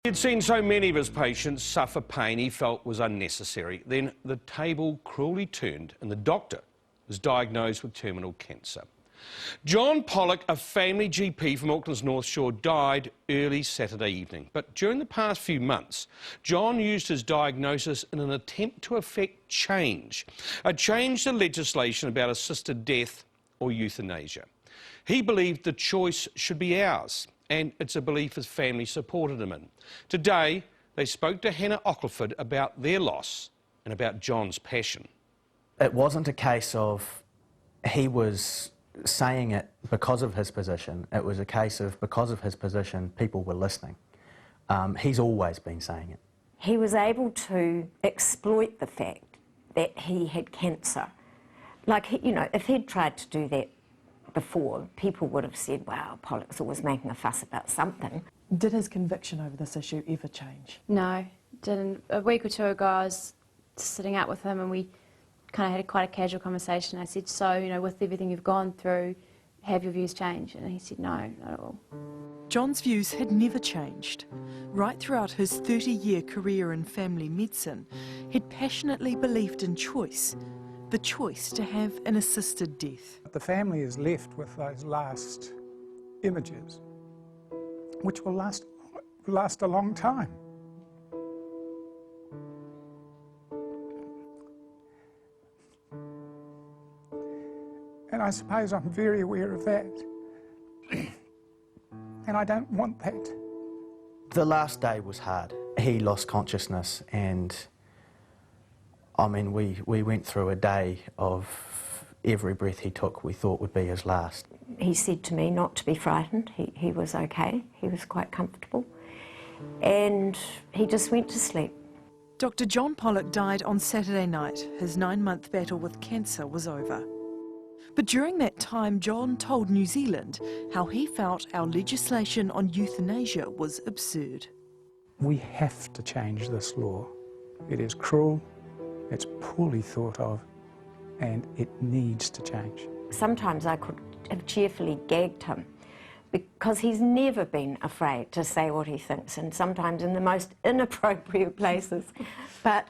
He'd seen so many of his patients suffer pain he felt was unnecessary. Then the table cruelly turned and the doctor was diagnosed with terminal cancer. John Pollocks, a family GP from Auckland's North Shore, died early Saturday evening. But during the past few months, John used his diagnosis in an attempt to effect change. A change to legislation about assisted death or euthanasia. He believed the choice should be ours, and it's a belief his family supported him in. Today, they spoke to Hannah Ockleford about their loss and about John's passion. It wasn't a case of he was saying it because of his position. It was a case of because of his position, people were listening. He's always been saying it. He was able to exploit the fact that he had cancer. Like, you know, if he'd tried to do that before, people would have said, wow, Pollocks always making a fuss about something. Did his conviction over this issue ever change? No, didn't. A week or two ago I was sitting out with him and we kind of had quite a casual conversation. I said, so, you know, with everything you've gone through, have your views changed? And he said, no, not at all. John's views had never changed. Right throughout his 30-year career in family medicine, he'd passionately believed in choice, the choice to have an assisted death. The family is left with those last images, which will last a long time. And I suppose I'm very aware of that. And I don't want that. The last day was hard. He lost consciousness and, I mean, we went through a day of every breath he took we thought would be his last. He said to me not to be frightened. He was okay. He was quite comfortable. And he just went to sleep. Dr. John Pollocks died on Saturday night. His 9-month battle with cancer was over. But during that time, John told New Zealand how he felt our legislation on euthanasia was absurd. We have to change this law. It is cruel, it's poorly thought of, and it needs to change. Sometimes I could have cheerfully gagged him because he's never been afraid to say what he thinks, and sometimes in the most inappropriate places. But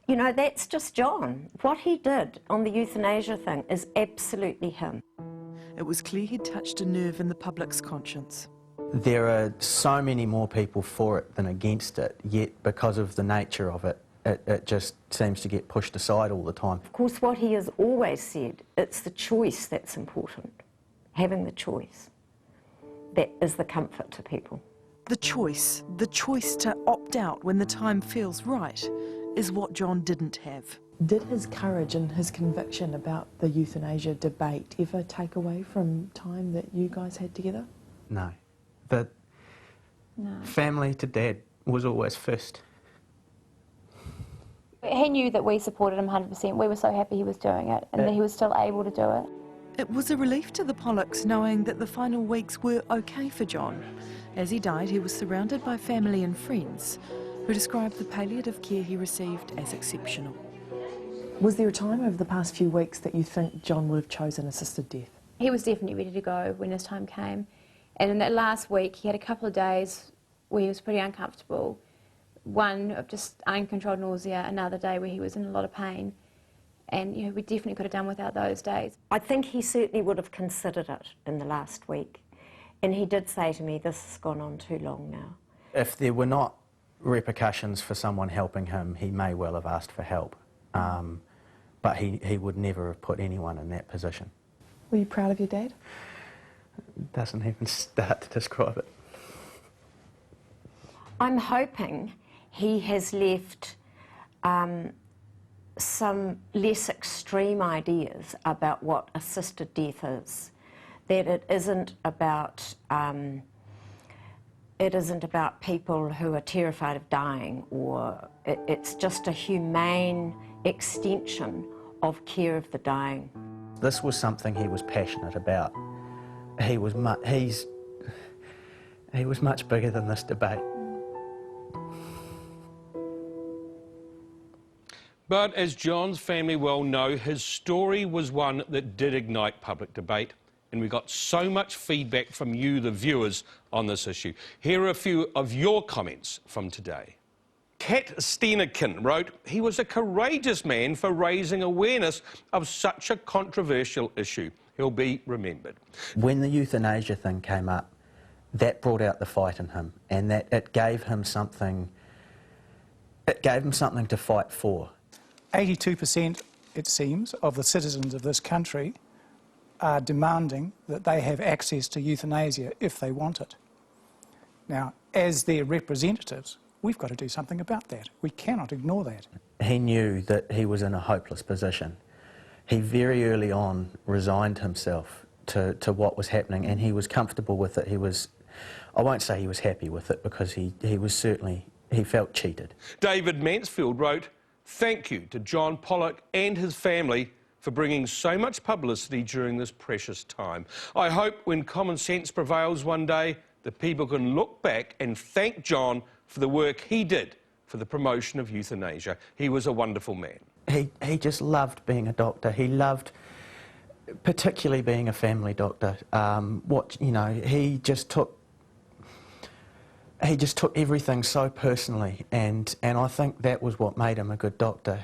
you know, that's just John. What he did on the euthanasia thing is absolutely him. It was clear he'd touched a nerve in the public's conscience. There are so many more people for it than against it, yet because of the nature of it, it just seems to get pushed aside all the time. Of course, what he has always said, it's the choice that's important. Having the choice. That is the comfort to people. The choice to opt out when the time feels right, is what John didn't have. Did his courage and his conviction about the euthanasia debate ever take away from time that you guys had together? No. The family to Dad was always first. He knew that we supported him 100%. We were so happy he was doing it and that he was still able to do it. It was a relief to the Pollocks knowing that the final weeks were okay for John. As he died, he was surrounded by family and friends who described the palliative care he received as exceptional. Was there a time over the past few weeks that you think John would have chosen assisted death? He was definitely ready to go when his time came. And in that last week, he had a couple of days where he was pretty uncomfortable. One of just uncontrolled nausea, another day where he was in a lot of pain. And you know, we definitely could have done without those days. I think he certainly would have considered it in the last week. And he did say to me, this has gone on too long now. If there were not repercussions for someone helping him, he may well have asked for help. But he would never have put anyone in that position. Were you proud of your dad? Doesn't even start to describe it. I'm hoping he has left some less extreme ideas about what assisted death is. That it isn't about people who are terrified of dying, or it's just a humane extension of care of the dying. This was something he was passionate about. He was much bigger than this debate. But as John's family well know, his story was one that did ignite public debate, and and we got so much feedback from you, the viewers, on this issue. Here are a few of your comments from today. Kat Steenekin wrote, "He was a courageous man for raising awareness of such a controversial issue. He'll be remembered." When the euthanasia thing came up, that brought out the fight in him, and that it gave him something. It gave him something to fight for. 82%, it seems, of the citizens of this country are demanding that they have access to euthanasia if they want it. Now, as their representatives, we've got to do something about that. We cannot ignore that. He knew that he was in a hopeless position. He very early on resigned himself to what was happening, and he was comfortable with it. He was, I won't say he was happy with it, because he was certainly, he felt cheated. David Mansfield wrote, "Thank you to John Pollock and his family for bringing so much publicity during this precious time. I hope when common sense prevails one day, that people can look back and thank John for the work he did for the promotion of euthanasia. He was a wonderful man." He just loved being a doctor. He loved particularly being a family doctor. He just took everything so personally, and I think that was what made him a good doctor.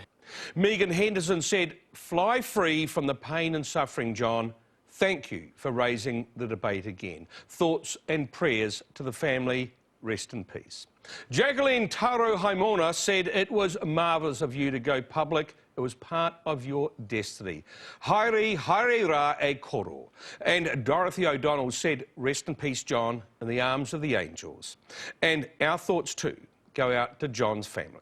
Megan Henderson said, "Fly free from the pain and suffering, John. Thank you for raising the debate again. Thoughts and prayers to the family. Rest in peace." Jacqueline Taro Haimona said, "It was marvellous of you to go public. It was part of your destiny. Haere ra e koro." And Dorothy O'Donnell said, "Rest in peace, John, in the arms of the angels." And our thoughts too go out to John's family.